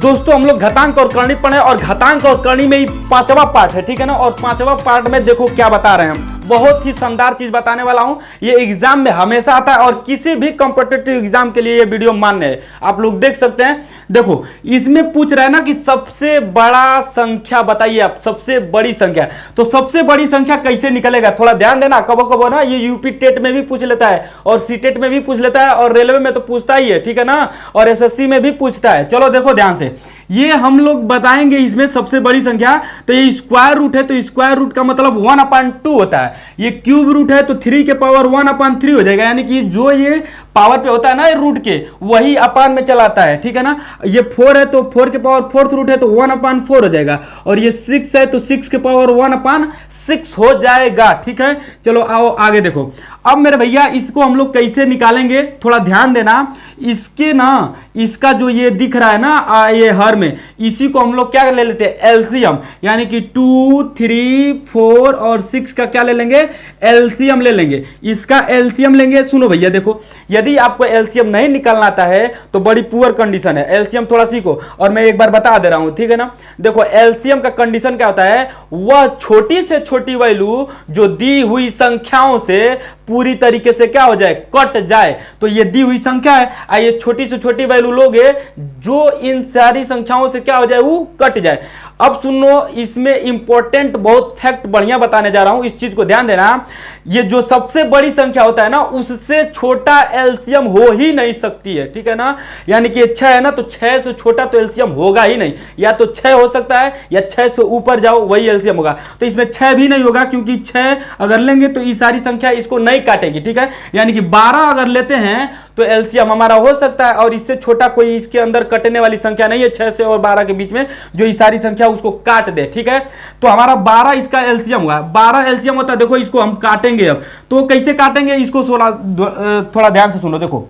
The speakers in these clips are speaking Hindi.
दोस्तों हम लोग घातांक और करणी पढ़े और घातांक और करणी में ही पांचवा पार्ट है, ठीक है ना। और पांचवा पार्ट में देखो क्या बता रहे हैं हम, बहुत ही शानदार चीज बताने वाला हूं। ये एग्जाम में हमेशा आता है और किसी भी कॉम्पिटिटिव एग्जाम के लिए ये वीडियो मान्य है। आप लोग देख सकते हैं, देखो इसमें पूछ रहा है ना कि सबसे बड़ा संख्या बताइए आप, सबसे बड़ी संख्या। तो सबसे बड़ी संख्या कैसे निकलेगा, थोड़ा ध्यान देना। कबो कबो ना ये यूपी टेट में भी पूछ लेता है और सी टेट में भी पूछ लेता है और रेलवे में तो पूछता ही है, ठीक है ना, और एसएससी में भी पूछता है। चलो देखो ध्यान से, ये हम लोग बताएंगे इसमें सबसे बड़ी संख्या। तो ये स्क्वायर रूट है, तो स्क्वायर रूट का मतलब 1/2 होता है। ये क्यूब रूट है तो 3 के पावर 1/3 हो जाएगा, यानी कि जो ये पावर पे होता है ना रूट के, वही अपान में चलाता है, ठीक है ना। ये 4 है तो 4 के पावर 4th रूट है तो 1/4 हो जाएगा। और ये 6 है तो 6 के पावर 1/6 हो जाएगा, ठीक है। चलो आओ आगे देखो। अब मेरे भैया इसको हम लोग कैसे निकालेंगे, थोड़ा ध्यान देना। इसके ना, इसका जो ये दिख रहा है ना ये हर में, इसी को हम लोग क्या ले लेते हैं, एलसीएम, यानी कि 2, 3, 4 और 6 का क्या ले लेंगे, एलसीएम ले लेंगे। इसका एलसीएम लेंगे। सुनो भैया देखो, यदि आपको एलसीएम नहीं निकालना आता है तो बड़ी पुअर कंडीशन है, एलसीएम थोड़ा सीखो। और मैं एक बार बता दे रहा हूं, ठीक है ना। देखो एलसीएम का कंडीशन क्या होता है, वह छोटी से छोटी वैल्यू जो दी हुई संख्याओं से पूरी तरीके से क्या हो जाए, कट जाए। तो ये दी हुई संख्या है, ये छोटी से छोटी वैल्यू लोगे जो इन सारी संख्याओं से क्या हो जाए, वो कट जाए। अब सुनो, इसमें इंपॉर्टेंट बहुत फैक्ट बढ़िया बताने जा रहा हूं, इस चीज को ध्यान देना। ये जो सबसे बड़ी संख्या होता है ना, उससे छोटा एलसीएम हो ही नहीं सकती है, ठीक है ना। यानी कि 6 है ना, तो 6 से छोटा तो एलसीएम होगा ही नहीं। या तो 6 हो सकता है या 6 से ऊपर जाओ वही एलसीएम होगा। तो इसमें 6 भी नहीं होगा, क्योंकि 6 अगर लेंगे तो ये सारी संख्या इसको नहीं काटेगी, ठीक है। यानी कि 12 अगर लेते हैं तो एलसीएम हमारा हो सकता है, और इससे छोटा कोई इसके अंदर कटने वाली संख्या नहीं है 6 से और 12 के बीच में, जो ये सारी संख्या उसको काट दे, ठीक है। तो हमारा 12 इसका एलसीएम हुआ, 12 एलसीएम होता है। देखो इसको हम काटेंगे अब, तो कैसे काटेंगे इसको थोड़ा ध्यान से सुनो। देखो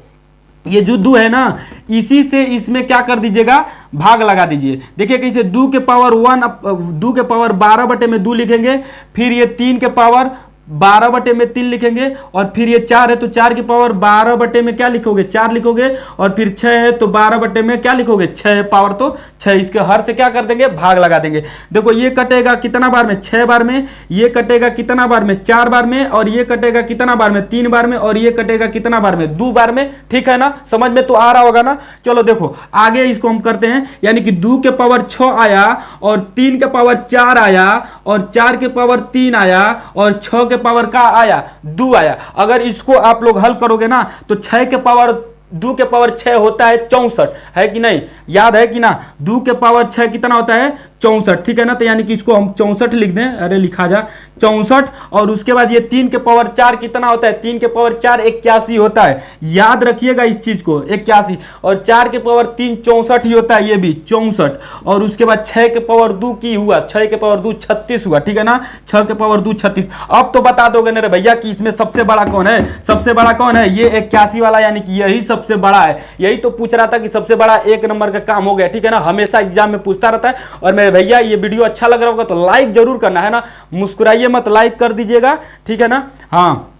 ये जो 2 है ना, इसी से इसमें क्या कर दीजिएगा, भाग लगा दीजिए। देखिए कैसे, 2 के पावर 12/2 लिखेंगे, फिर ये 3 के पावर 12/3 लिखेंगे, और फिर ये 4 है तो 4 की पावर 12 में क्या लिखोगे, 4 लिखोगे। और फिर 6 है तो 12 में क्या लिखोगे, 6 पावर तो 6। इसके हर से क्या कर देंगे, भाग लगा देंगे। देखो ये कटेगा कितना बार में, 6 बार में। ये कटेगा कितना बार में, 4 बार में। और ये कटेगा कितना बार में, 3 बार में। और ये कटेगा कितना बार में, 2 बार में, ठीक है ना। समझ में तो आ रहा होगा ना। चलो देखो आगे इसको हम करते हैं, यानी कि 2 के पावर 6 आया, और 3 के पावर 4 आया, और 4 के पावर 3 आया, और 6 पावर का आया 2 आया। अगर इसको आप लोग हल करोगे ना, तो 6 के पावर 2 के पावर 6 होता है 64, है कि नहीं, याद है कि ना। 2 के पावर 6 कितना होता है, 64, ठीक है ना। तो यानी कि इसको हम 64 लिख दें, अरे लिखा जा 64। और उसके बाद ये 3 के पावर 4 कितना होता है, 3 के पावर 4 81 होता है, याद रखिएगा इस चीज को, 81। और 4 के पावर 3 64 ही होता है, ये भी 64। और उसके बाद 6 के पावर 2 की हुआ, 6 के पावर 2 36 हुआ, ठीक है ना। 6 के पावर 2 36। अब तो बता दोगे ना रे भैया कि इसमें सबसे बड़ा कौन है, सबसे बड़ा कौन है, ये 81 वाला, यानी कि यही सबसे बड़ा है। यही तो पूछ रहा था कि सबसे बड़ा 1 नंबर का काम हो गया, ठीक है ना। हमेशा एग्जाम में पूछता रहता है। और मेरे भैया ये वीडियो अच्छा लग रहा होगा तो लाइक जरूर करना है ना, मुस्कुराइए मत, लाइक कर दीजिएगा, ठीक है ना। हाँ,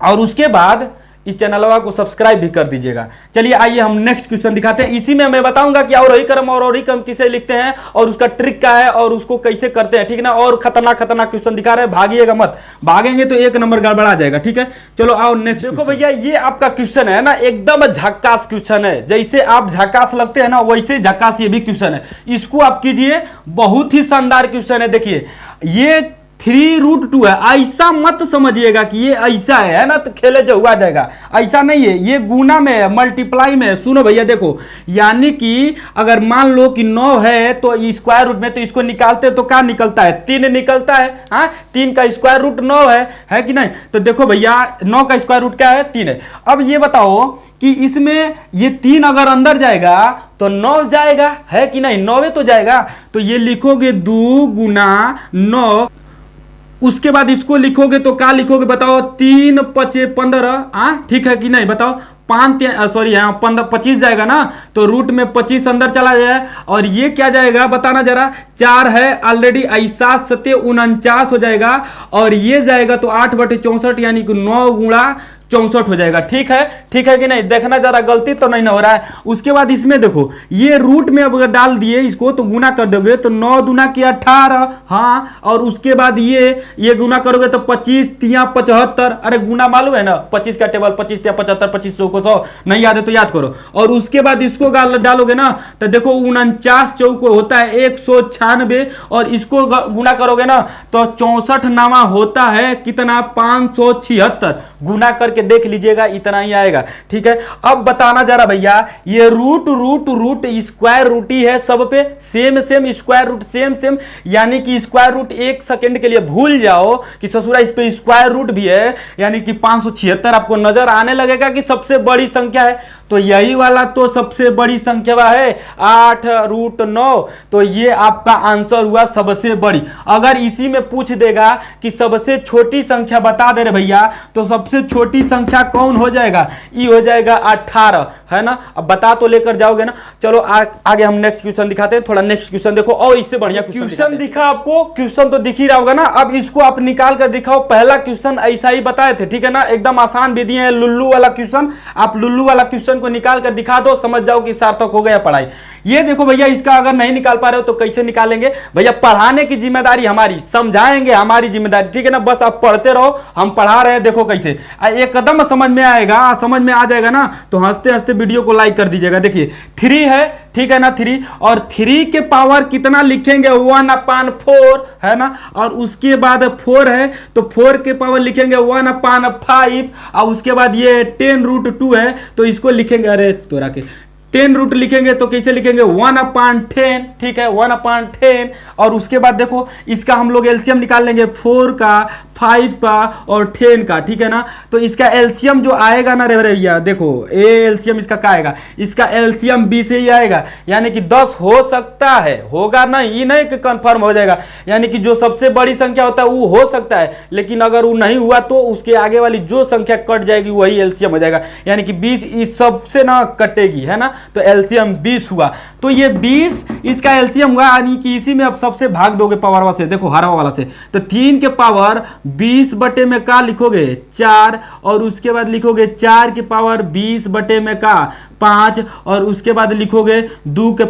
और उसके बाद इस चैनलवा को सब्सक्राइब भी कर दीजिएगा। चलिए आइए हम नेक्स्ट क्वेश्चन दिखाते हैं। इसी में मैं बताऊंगा कि अवरोही क्रम और अवरोही क्रम किसे लिखते हैं, और उसका ट्रिक क्या है, और उसको कैसे करते हैं, ठीक है ना। और खतरनाक क्वेश्चन दिखा रहे हैं, भागिएगा मत, भागेंगे तो 1 नंबर गड़बड़ा जाएगा, ठीक है। चलो आओ नेक्स्ट। देखो भैया ये आपका क्वेश्चन है ना, एकदम झक्कास क्वेश्चन है। जैसे आप झक्कास लगते हैं ना, वैसे झक्कास ये भी क्वेश्चन है। इसको आप कीजिए, बहुत ही शानदार क्वेश्चन है। देखिए ये 3√2 है, ऐसा मत समझिएगा कि ये ऐसा है ना, तो खेले जो हुआ जाएगा, ऐसा नहीं है। ये गुना में है, मल्टीप्लाई में है। सुनो भैया देखो, यानी कि अगर मान लो कि 9 है तो स्क्वायर रूट में, तो इसको निकालते तो क्या निकलता है, 3 निकलता है। हाँ, 3 का स्क्वायर रूट 9 है कि नहीं। तो देखो भैया 9 का स्क्वायर रूट क्या है, 3 है। अब ये बताओ कि इसमें ये 3 अगर अंदर जाएगा तो 9 जाएगा, है कि नहीं, 9 तो जाएगा। तो ये लिखोगे 2 गुना 9, उसके बाद इसको लिखोगे तो क्या लिखोगे बताओ, 3 5 15, ठीक है कि नहीं, बताओ। 25 जाएगा ना, तो रूट में 25 अंदर चला जाए, और ये क्या जाएगा बताना जरा, 4 है ऑलरेडी, ऐसा 7 49 हो जाएगा। और ये जाएगा तो 8/64, यानी कि 9 गुणा 64 हो जाएगा। ठीक है कि नहीं, देखना जरा गलती तो नहीं ना हो रहा है। उसके बाद इसमें देखो ये रूट में अगर डाल दिए इसको तो गुना कर दोगे तो 9 दूना की 18, हाँ, और उसके बाद ये गुना करोगे तो 25 तिया 75, अरे गुना मालूम है ना, 25 का टेबल 25 तिया 75, 25 को 100 नहीं याद है तो याद करो। और उसके बाद इसको डालोगे ना तो देखो 49 चौको होता है 196, और इसको गुना करोगे ना तो 64 नामा होता है कितना, 576। गुना करके देख लीजिएगा इतना ही आएगा। ठीक है, अब बताना जरा भैया, ये रूट स्क्वायर रूट ही है सब पे, सेम स्क्वायर रूट सेम, यानी कि स्क्वायर रूट 1 सेकंड के लिए भूल जाओ कि ससुरा इस पे स्क्वायर रूट भी है, यानी कि 576 आपको नजर आने लगेगा कि सबसे बड़ी संख्या है। तो यही वाला तो सबसे बड़ी संख्या है 8√9, तो ये आपका आंसर हुआ सबसे बड़ी। अगर इसी में पूछ देगा कि सबसे छोटी संख्या बता दे रहे भैया, तो सबसे छोटी संख्या कौन हो जाएगा, ये हो जाएगा 18, है ना। अब बता तो लेकर जाओगे ना। चलो आगे हम नेक्स्ट क्वेश्चन दिखाते हैं। थोड़ा नेक्स्ट क्वेश्चन देखो और इससे बढ़िया क्वेश्चन दिखा आपको, क्वेश्चन तो दिख ही रहा होगा ना। अब इसको आप निकाल कर दिखाओ। पहला क्वेश्चन ऐसा ही बताए थे, ठीक है ना, एकदम आसान विधि है, लुल्लू वाला क्वेश्चन। आप लुल्लू वाला क्वेश्चन को निकाल कर दिखा दो, समझ जाओ कि सार्थक हो गया पढ़ाई। ये देखो भैया, इसका अगर नहीं निकाल पा रहे हो तो कैसे निकालेंगे भैया, पढ़ाने की जिम्मेदारी हमारी, समझाएंगे हमारी जिम्मेदारी, ठीक है ना। बस आप पढ़ते रहो, हम पढ़ा रहे हैं, देखो कैसे एकदम समझ में आएगा, समझ में आ जाएगा ना तो हंसते हंसते वीडियो को लाइक कर दीजिएगा। देखिए 3 है, ठीक है ना, 3, और 3 के पावर कितना लिखेंगे 1/4, है ना, और उसके बाद 4 है तो 4 के पावर लिखेंगे 1/5, और उसके बाद ये 10√2 है तो इसको लिखेंगे, अरे तोरा के 10 रूट लिखेंगे तो कैसे लिखेंगे 1/10, ठीक है, 1/10। और उसके बाद देखो इसका हम लोग एलसीएम निकाल लेंगे, 4 का, 5 का और 10 का, ठीक है ना। तो इसका एलसीएम जो आएगा ना रे भैया, देखो ये एलसीएम इसका क्या आएगा, इसका एलसीएम 20 ही आएगा, यानी कि 10 हो सकता है, होगा नहीं, ये नहीं कि कंफर्म हो जाएगा, यानी कि जो सबसे बड़ी संख्या होता है वो हो सकता है, लेकिन अगर वो नहीं हुआ तो उसके आगे वाली जो संख्या कट जाएगी वही एलसीएम हो जाएगा, यानी कि 20 इस सबसे ना कटेगी, है ना। तो एलसीएम 20 हुआ, तो ये 20 इसका एलसीएम हुआ, यानी कि इसी में अब सबसे भाग दोगे पावर से, देखो हरा वाला से, तो 3 के पावर 20 बटे में का लिखोगे 4, और उसके बाद लिखोगे 4 के पावर 20 बटे में का 5, और उसके बाद लिखोगे 2 के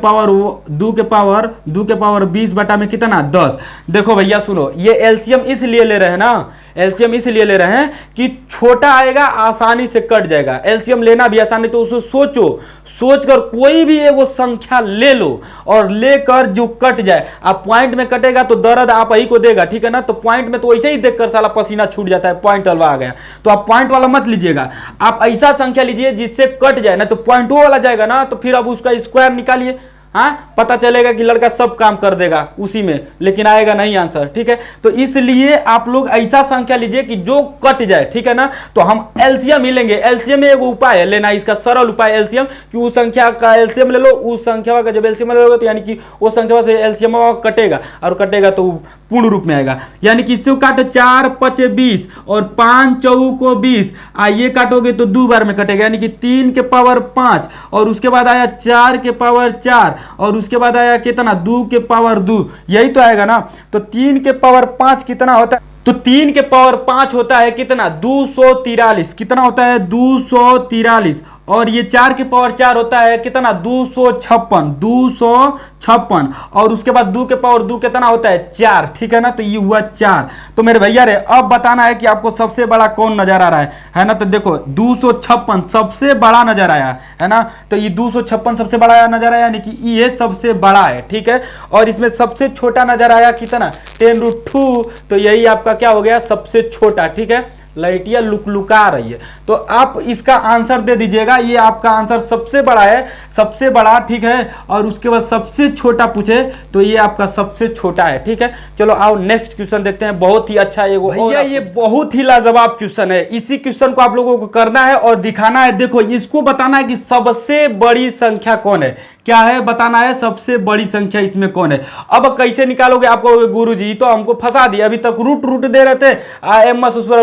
पावर 20 बटा में कितना 10। देखो भैया सुनो, ये एलसीएम इसलिए ले रहे हैं ना, एलसीएम इसलिए ले रहे हैं कि छोटा आएगा आसानी से कट जाएगा, एलसीएम लेना भी आसानी, तो उसको सोचकर कोई भी एगो संख्या ले लो और लेकर जो कट जाए, आप पॉइंट में कटेगा तो दर्द आप ही को देगा, ठीक है ना। तो पॉइंट में तो वैसे ही देखकर साला पसीना छूट जाता है, पॉइंट वाला आ गया, तो आप पॉइंट वाला मत लीजिएगा, आप ऐसा संख्या लीजिए जिससे कट जाए ना, तो पॉइंट वाला जाएगा ना, तो फिर अब उसका स्क्वायर निकालिए, हाँ, पता चलेगा कि लड़का सब काम कर देगा उसी में, लेकिन आएगा नहीं आंसर, ठीक है। तो इसलिए आप लोग ऐसा संख्या लीजिए कि जो कट जाए, ठीक है ना। तो हम एलसीएम ही लेंगे, एलसीएम में एक उपाय है लेना, इसका सरल उपाय एलसीएम, कि उस संख्या का एलसीएम ले लो, उस संख्या का जब एलसीएम ले लोगे तो यानी कि वो संख्या से एलसीएम कटेगा, और कटेगा तो पूर्ण रूप में आएगा, यानी कि इसको काटो 4 5 20 और 5 चौको 20, ये काटोगे तो 2 बार में कटेगा, यानी कि 3 के पावर 5, और उसके बाद आया 4 के पावर 4, और उसके बाद आया कितना 2 के पावर 2, यही तो आएगा ना। तो 3 के पावर 5 कितना होता है, तो 3 के पावर 5 होता है कितना 243, कितना होता है 243, और ये 4 के पावर 4 होता है कितना 256, और उसके बाद 2 के पावर 2 कितना होता है 4, ठीक है ना। तो ये हुआ 4। तो मेरे भैया रे अब बताना है कि आपको सबसे बड़ा कौन नजर आ रहा है ना। तो देखो 256 सबसे बड़ा नजर आया, है ना। तो ये 256 सबसे बड़ा नजर आया, यानी कि ये सबसे बड़ा है, ठीक है। और इसमें सबसे छोटा नजर आया कितना 10√2, तो यही आपका क्या हो गया सबसे छोटा, ठीक है। लाइटिया लुकलुका रही है, तो आप इसका आंसर दे दीजिएगा, ये आपका आंसर सबसे बड़ा है, सबसे बड़ा, ठीक है। और उसके बाद सबसे छोटा पूछे तो ये आपका सबसे छोटा है, ठीक है। चलो आओ नेक्स्ट क्वेश्चन देखते हैं, बहुत ही अच्छा है भैया, ये बहुत ही लाजवाब क्वेश्चन है। इसी क्वेश्चन को आप लोगों को करना है और दिखाना है। देखो इसको बताना है कि सबसे बड़ी संख्या कौन है, क्या है बताना है, सबसे बड़ी संख्या इसमें कौन है। अब कैसे निकालोगे, आपको गुरुजी तो हमको फंसा दिया, अभी तक रूट दे रहे थे,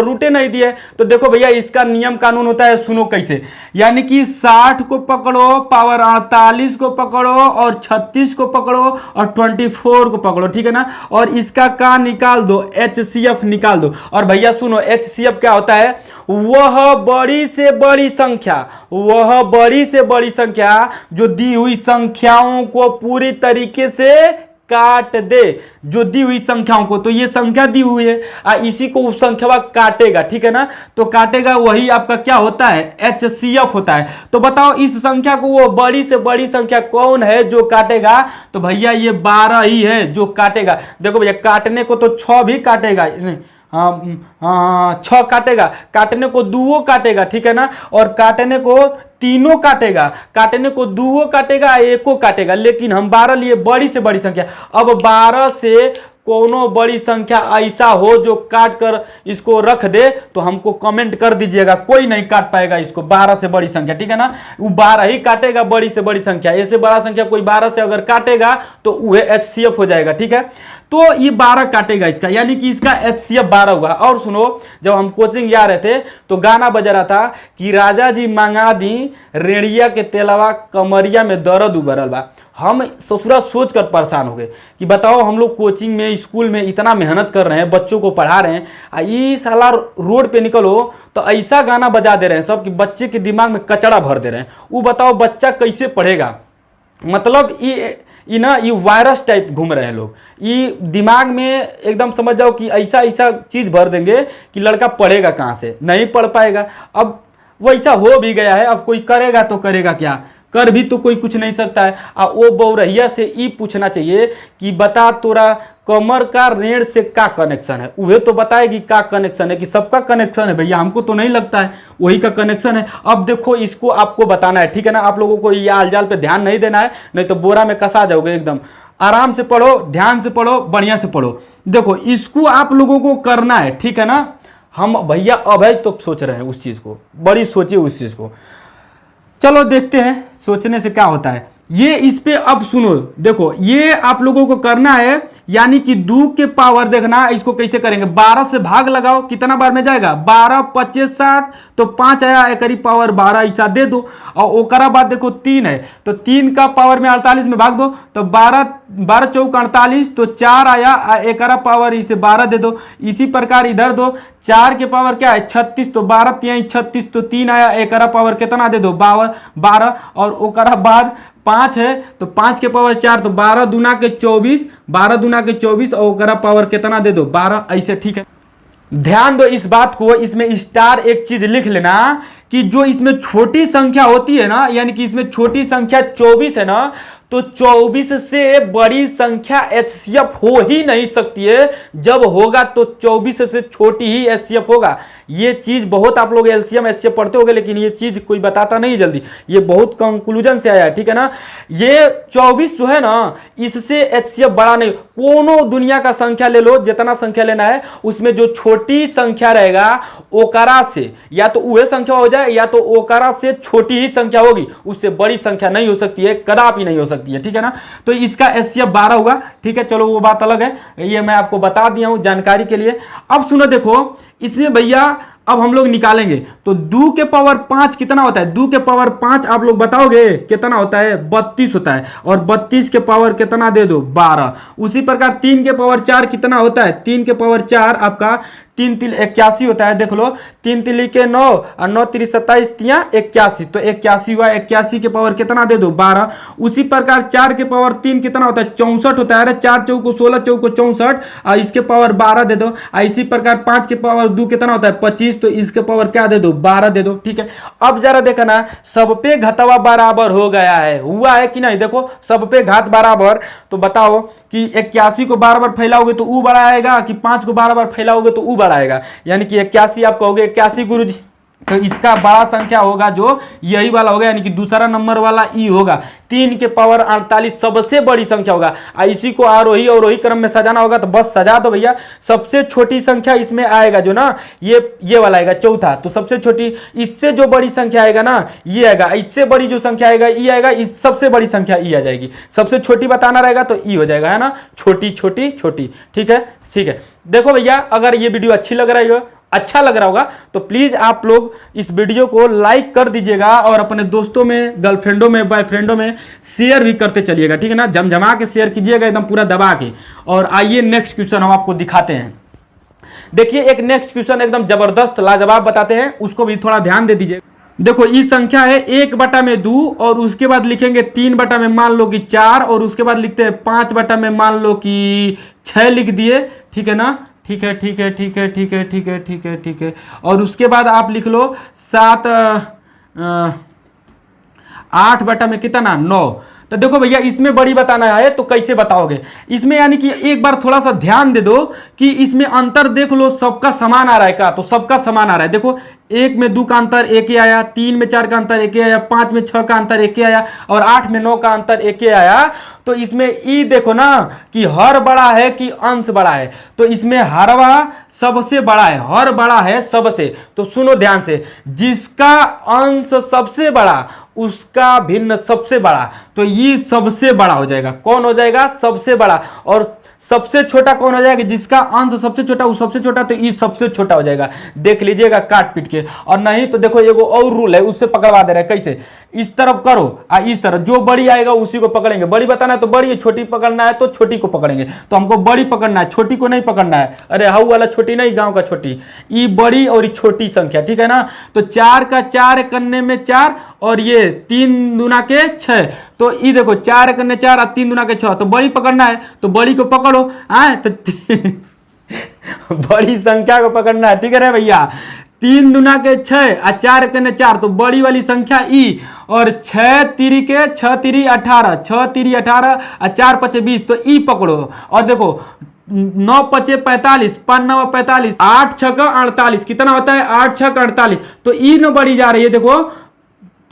रूटे नहीं दिए। तो देखो भैया इसका नियम कानून होता है, सुनो कैसे, यानी कि 60 को पकड़ो, पावर 48 को पकड़ो और 36 को पकड़ो और 24 को पकड़ो, ठीक है ना, और इसका का निकाल दो, HCF निकाल दो। और भैया सुनो HCF क्या होता है, वह बड़ी से बड़ी संख्या, वह बड़ी से बड़ी संख्या जो दी हुई संख्याओं को पूरी तरीके से काट दे, जो दी हुई संख्याओं को, तो ये संख्या दी हुई है इसी को उस संख्या काटेगा, ठीक है ना, तो काटेगा वही आपका क्या होता है, HCF होता है। तो बताओ इस संख्या को वो बड़ी से बड़ी संख्या कौन है जो काटेगा, तो भैया ये 12 ही है जो काटेगा। देखो भैया काटने को तो 6 भी काटेगा, हाँ 6 काटेगा, काटने को 2 काटेगा, ठीक है ना, और काटने को 3 काटेगा, काटने को 2 काटेगा, 1 काटेगा, लेकिन हम 12 लिए, बड़ी से बड़ी संख्या। अब 12 से कोनो बड़ी संख्या ऐसा हो जो काट कर इसको रख दे तो हमको कमेंट कर दीजिएगा, कोई नहीं काट पाएगा इसको 12 से बड़ी संख्या, ठीक है ना, वो 12 ही काटेगा बड़ी से बड़ी संख्या, ऐसे बड़ा संख्या कोई 12 से अगर काटेगा तो वह HCF हो जाएगा, ठीक है। तो ये 12 काटेगा इसका, यानी कि इसका HCF 12 हुआ। और सुनो जब हम कोचिंग जा रहे थे तो गाना बज रहा था कि राजा जी मंगा दी रेड़िया के तेलवा, कमरिया में दर्द उभरल बा। हम ससुरा सोच कर परेशान हो गए कि बताओ हम लोग कोचिंग में स्कूल में इतना मेहनत कर रहे हैं, बच्चों को पढ़ा रहे हैं, ये साला रोड पे निकलो तो ऐसा गाना बजा दे रहे हैं सब कि बच्चे के दिमाग में कचड़ा भर दे रहे हैं। वो बताओ बच्चा कैसे पढ़ेगा, मतलब ये वायरस टाइप घूम रहे हैं लोग, ये दिमाग में एकदम समझ जाओ कि ऐसा ऐसा चीज़ भर देंगे कि लड़का पढ़ेगा कहाँ से, नहीं पढ़ पाएगा। अब वैसा हो भी गया है, अब कोई करेगा तो करेगा क्या, कर भी तो कोई कुछ नहीं सकता है। वो बौरहिया से ये पूछना चाहिए कि बता तोरा कमर का ऋण से का कनेक्शन है, वह तो बताएगी का कनेक्शन है, कि सबका कनेक्शन है भैया, हमको तो नहीं लगता है वही का कनेक्शन है। अब देखो इसको आपको बताना है, ठीक है ना, आप लोगों को ये आलजाल पे ध्यान नहीं देना है, नहीं तो बोरा में कसा जाओगे एकदम। आराम से पढ़ो, ध्यान से पढ़ो, बढ़िया से पढ़ो। देखो इसको आप लोगों को करना है, ठीक है ना। हम भैया अभय तो सोच रहे हैं उस चीज़ को, बड़ी सोचिए उस चीज़ को। चलो देखते हैं सोचने से क्या होता है। ये इस पे अब सुनो, देखो ये आप लोगों को करना है, यानी कि 2 के पावर देखना इसको कैसे करेंगे। 12 से भाग लगाओ, कितना बार में जाएगा, 12 25 60, तो 5 आया, एक पावर 12 ऐसा दे दो। और ओकरा बाद देखो 3 है, तो 3 का पावर में 48 में भाग दो, तो 12 चौक 48, तो 4 आया, एक पावर इसे 12 दे दो। इसी प्रकार इधर दो, 4 के पावर क्या है 36, तो 12 3 36, तो 3 आया, एक पावर कितना दे दो 12, और ओकरा बाद 5 है, तो 5 के पावर 4, तो 12 दूना के 24, 12 दूना के 24, और ओकरा पावर कितना दे दो 12, ऐसे, ठीक है। ध्यान दो इस बात को, इसमें स्टार एक चीज लिख लेना कि जो इसमें छोटी संख्या होती है ना, यानी कि इसमें छोटी संख्या 24 है ना, तो 24 से बड़ी संख्या HCF हो ही नहीं सकती है। जब होगा तो 24 से छोटी ही HCF होगा। ये चीज बहुत आप लोग LCM HCF पढ़ते होंगे, लेकिन ये चीज कोई बताता नहीं जल्दी, ये बहुत कंक्लूजन से आया है, ठीक है ना। ये 24 जो है ना, इससे HCF बड़ा नहीं, कोनो दुनिया का संख्या ले लो, जितना संख्या लेना है, उसमें जो छोटी संख्या रहेगा ओकरा से या तो वह संख्या हो जाए, या तो ओकरा से छोटी ही संख्या होगी, उससे बड़ी संख्या नहीं हो सकती है, कदापि नहीं हो सकती है, ठीक है ना। तो इसका HCF 12 हुआ, ठीक है, चलो वो बात अलग है, ये मैं आपको बता दिया हूं जानकारी के लिए। अब सुनो देखो इसमें भैया अब हम लोग निकालेंगे, तो 2 के पावर 5 कितना होता है, 2 के पावर 5 आप लोग बताओगे कितना होता है, 32 होता है, और 32 के पावर कितना दे दो 12। उसी प्रकार 3 के पावर 4 कितना होता है, 3 के पावर 4 आपका 3 3 81 होता है, देख लो 3 3 के 9 और 9 3 27 तिया 81, तो 81 हुआ, 81 के पावर कितना दे दो 12। उसी प्रकार 4 के पावर 3 कितना होता है 64 होता है, अरे 4 चौको 16 चौको 64, और इसके पावर 12 दे दो। इसी प्रकार 5 के पावर 2 कितना होता है 25, तो इसके पावर क्या दे दो 12 दे दो, ठीक है। अब जरा देखना सब पे घटवा बराबर हो गया है, हुआ है कि नहीं, देखो सब पे घात बराबर, तो बताओ कि 81 को बार फैलाओगे तो ऊ बड़ा आएगा, कि 5 को बार फैलाओगे तो ऊ बड़ा आएगा, यानी कि 81 आप कहोगे 81 गुरुजी, तो इसका बड़ा संख्या होगा जो यही वाला होगा, यानी कि दूसरा नंबर वाला ई होगा। 3 के पावर 48 सबसे बड़ी संख्या होगा। इसी को आरोही अवरोही क्रम में सजाना होगा, तो बस सजा दो भैया। सबसे छोटी संख्या इसमें आएगा जो ना, ये वाला आएगा चौथा, तो सबसे छोटी, इससे जो बड़ी संख्या आएगा ना ये आएगा, इससे बड़ी जो संख्या आएगा ई आएगा, इस सबसे बड़ी संख्या ई आ जाएगी। सबसे छोटी बताना रहेगा तो ई हो जाएगा, है ना, छोटी छोटी छोटी, ठीक है, ठीक है। देखो भैया अगर ये वीडियो अच्छी लग रही हो अच्छा लग रहा होगा तो प्लीज आप लोग इस वीडियो को लाइक कर दीजिएगा और अपने दोस्तों में, गर्लफ्रेंडों में, बॉयफ्रेंडों में शेयर भी करते चलिएगा, ठीक है ना। जमजमा के शेयर कीजिएगा एकदम पूरा दबा के। और आइए नेक्स्ट क्वेश्चन हम आपको दिखाते हैं। देखिए एक नेक्स्ट क्वेश्चन एकदम जबरदस्त लाजवाब बताते हैं, उसको भी थोड़ा ध्यान दे दीजिए। देखो ये संख्या है 1/2 और उसके बाद लिखेंगे 3/, में मान लो कि 4, और उसके बाद लिखते हैं 5/, में मान लो कि 6 लिख दिए, ठीक है ना। ठीक है ठीक है ठीक है ठीक है ठीक है ठीक है ठीक है। और उसके बाद आप लिख लो 8/, में कितना 9। तो देखो भैया इसमें बड़ी बताना है तो कैसे बताओगे इसमें, यानी कि एक बार थोड़ा सा ध्यान दे दो कि इसमें अंतर देख लो, सबका समान आ रहा है का, तो सबका समान आ रहा है। देखो 1 में 2 का अंतर 1 ही आया, 3 में 4 का अंतर 1 ही आया, 5 में 6 का अंतर 1 ही आया, और 8 में 9 का अंतर 1 ही आया। तो इसमें ई देखो ना कि हर बड़ा है कि अंश बड़ा है, तो इसमें हरवा सबसे बड़ा है, हर बड़ा है सबसे। तो सुनो ध्यान से, जिसका अंश सबसे बड़ा उसका भिन्न सबसे बड़ा, तो ये सबसे बड़ा हो जाएगा। कौन हो जाएगा? सबसे बड़ा। और सबसे छोटा कौन हो जाएगा? जिसका अंश सबसे छोटा वो सबसे छोटा, तो ये सबसे छोटा हो जाएगा। देख लीजिएगा काट पीट के। और नहीं तो देखो एगो और रूल है, उससे पकड़वा दे रहा है। कैसे? इस तरफ करो इस तरफ, जो बड़ी आएगा उसी को पकड़ेंगे। बड़ी बताना है तो बड़ी है, छोटी पकड़ना है तो छोटी को पकड़ेंगे। तो हमको बड़ी पकड़ना है, छोटी को नहीं पकड़ना है। अरे हाउ वाला छोटी नहीं, गांव का छोटी। ये बड़ी और ये छोटी संख्या, ठीक है ना। तो 4 का 4 करने में 4, और ये 3 दूना के 6, तो ये देखो 4 करने 4 और 3 दूना के 6, तो बड़ी पकड़ना है तो बड़ी को पकड़ो। तो बड़ी संख्या को पकड़ना है, ठीक है भैया। 3 दूना के 6 और 4 करने 4, तो बड़ी वाली संख्या ई, और 6 3 के 6 3 18, 6 3 18 और 4 5 20, तो ई पकड़ो। और देखो 9 5 45, 5 9 45, 8 6 48, कितना होता है? 8 6 48, तो ई न बड़ी जा रही है। देखो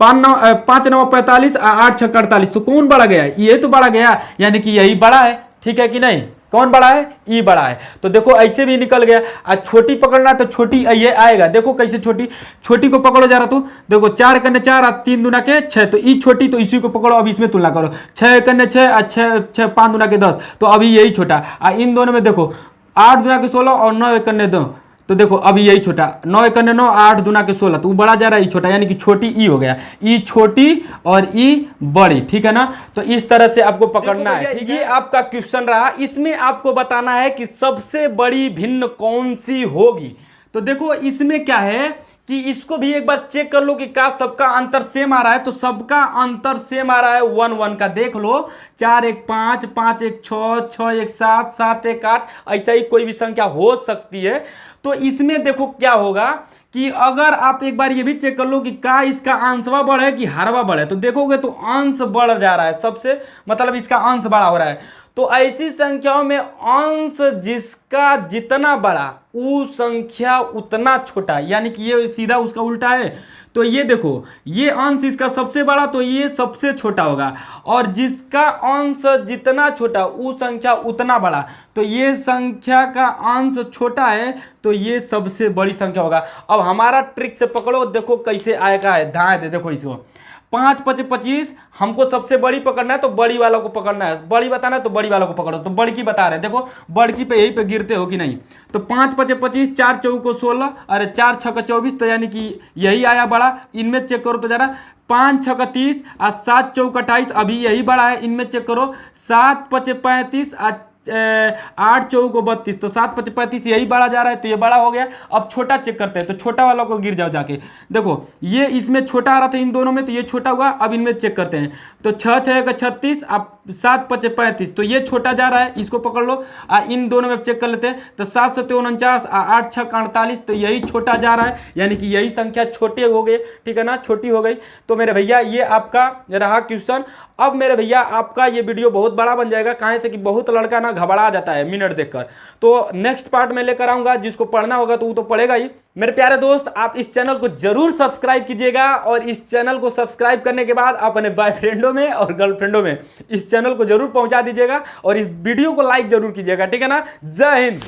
5 9 45 और 8 6 48, तो कौन बड़ा गया? ये तो बड़ा गया, यानी कि यही बड़ा है, ठीक है कि नहीं। कौन बड़ा है? ई बड़ा है। तो देखो ऐसे भी निकल गया। आज छोटी पकड़ना है तो छोटी ये आएगा। देखो कैसे छोटी को पकड़ो जरा। तो देखो 4 करने 4 और 3 दूना के 6, तो ई छोटी, तो इसी को पकड़ो। अब इसमें तुलना करो, 6 करने 6 और 6 5 दूना के 10, तो अभी यही छोटा। इन दोनों में देखो 8 दूना के 16 और 9 करने 2, तो देखो अभी यही छोटा। 9 करने 9, 8 दूना के 16, तो वो बड़ा जा रहा है, ई छोटा, यानी कि छोटी ई हो गया। ई छोटी और ई बड़ी, ठीक है ना। तो इस तरह से आपको पकड़ना है, ठीक है। ये आपका क्वेश्चन रहा। इसमें आपको बताना है कि सबसे बड़ी भिन्न कौन सी होगी। तो देखो इसमें क्या है कि इसको भी एक बार चेक कर लो कि क्या सबका अंतर सेम आ रहा है। तो सबका अंतर सेम आ रहा है 1 1 का। देख लो 4 1 5, 5 1 6, 6 1 7, 7 1 8, ऐसा ही कोई भी संख्या हो सकती है। तो इसमें देखो क्या होगा कि अगर आप एक बार ये भी चेक कर लो कि क्या इसका अंशवा बढ़ है कि हरवा बढ़ है, तो देखोगे तो अंश बढ़ जा रहा है सबसे, मतलब इसका अंश बड़ा हो रहा है। तो ऐसी संख्याओं में अंश जिसका जितना बड़ा वो संख्या उतना छोटा, यानी कि ये सीधा उसका उल्टा है। तो ये देखो ये अंश इसका सबसे बड़ा, तो ये सबसे छोटा होगा। और जिसका अंश जितना छोटा वो संख्या उतना बड़ा, तो ये संख्या का अंश छोटा है, तो ये सबसे बड़ी संख्या होगा। अब हमारा ट्रिक से पकड़ो, देखो कैसे आएगा है। ध्यान दे, देखो इसको 5 5 25, हमको सबसे बड़ी पकड़ना है तो बड़ी वालों को पकड़ना है। बड़ी बताना है तो बड़ी वालों को पकड़ो। तो बड़की बता रहे हैं, देखो बड़की पे यही पे गिरते हो कि नहीं। तो 5 5 25, 4 चौको 16, अरे 4 6 24, तो यानी कि यही आया बड़ा। इनमें चेक करो तो जरा 5 6 30 और 7 चौक 28, अभी यही बड़ा है। इनमें चेक करो 7 5 35 और 8 चौको 32, तो 7 5 35, यही बड़ा जा रहा है, तो ये बड़ा हो गया। अब छोटा चेक करते हैं, तो छोटा वालों को गिर जाओ जाके। देखो ये इसमें छोटा आ रहा था इन दोनों में, तो ये छोटा हुआ। अब इनमें चेक करते हैं, तो 6 6 का 36, अब 7 5 35, तो ये छोटा जा रहा है, इसको पकड़ लो। इन दोनों में चेक कर लेते हैं, तो 7 7 49, 8 6 48, तो यही छोटा जा रहा है, यानी कि यही संख्या छोटी हो गई, ठीक है ना, छोटी हो गई। तो मेरे भैया ये आपका रहा क्वेश्चन। अब मेरे भैया आपका ये वीडियो बहुत बड़ा बन जाएगा, कहाँ से कि बहुत लड़का ना घबरा जाता है मिनट देखकर। तो नेक्स्ट पार्ट में लेकर आऊँगा, जिसको पढ़ना होगा तो वो तो पढ़ेगा ही। मेरे प्यारे दोस्त, आप इस चैनल को जरूर सब्सक्राइब कीजिएगा, और इस चैनल को सब्सक्राइब करने के बाद अपने बॉयफ्रेंडों में और गर्लफ्रेंडों में इस चैनल को जरूर पहुंचा दीजिएगा, और इस वीडियो को लाइक जरूर कीजिएगा, ठीक है ना। जय हिंद।